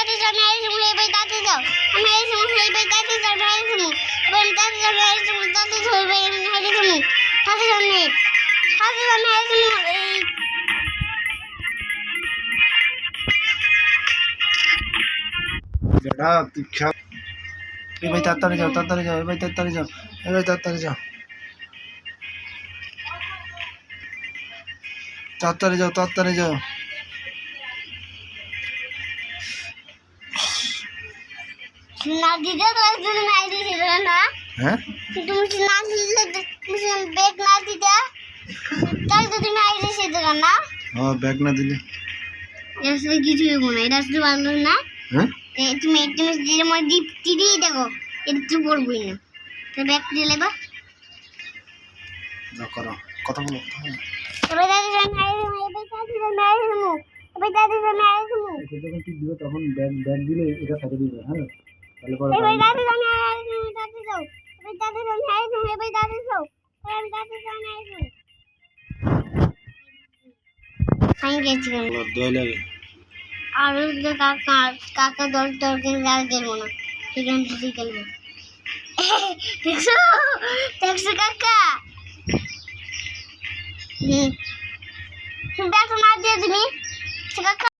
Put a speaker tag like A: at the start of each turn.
A: দাদি যাও আমি আইছি মুই ভাই দাদি যাও আমি আইছি মুই ভাই দাদি যাও আমি আইছি মুই ভাই দাদি যাও আমি আইছি মুই দাদি যাও ভাই আমি আইছি মুই দাদি যাও আমি আইছি মুই
B: বেটা তুই খেল এ ভাই তাড়াতাড়ি যাও এ ভাই তাড়াতাড়ি যাও তাড়াতাড়ি যাও
A: না দিদা তো একজন নাই দিছিল না
B: হ্যাঁ
A: তুমি না দিলে তুমি ব্যাগ না দিদা তাই তো তুমি আইলে সেটা না
B: হ্যাঁ ব্যাগ না দিলে
A: এসে কিছু হইব না এটা শুধু ভালো না
B: হ্যাঁ
A: তুমি যেটা মনে দীপ্তি দিয়ে দেখো এটা তো করবই না তো ব্যাগ দিলে বা
B: যাও করো কথা বলো
A: এবার দাদি আমি আইছি এবার দাদি আমি আইছি
B: যখন তুই দিবে তখন ব্যাগ দিলে এটা সাথে দিবে হ্যাঁ তাহলে পরে
A: এবার দাদি আমি আইছি দাদি যাও এবার দাদি আমি আইছি এবার দাদি যাও আমি দাদি আমি আইছি ফাইন গেছি
B: দই লাগে
A: আর কাকা দরকে আর গেলবো না সেখান থেকে গেলবো দেখছো কাকা ব্যাগটা না দিয়ে দিবি কাকা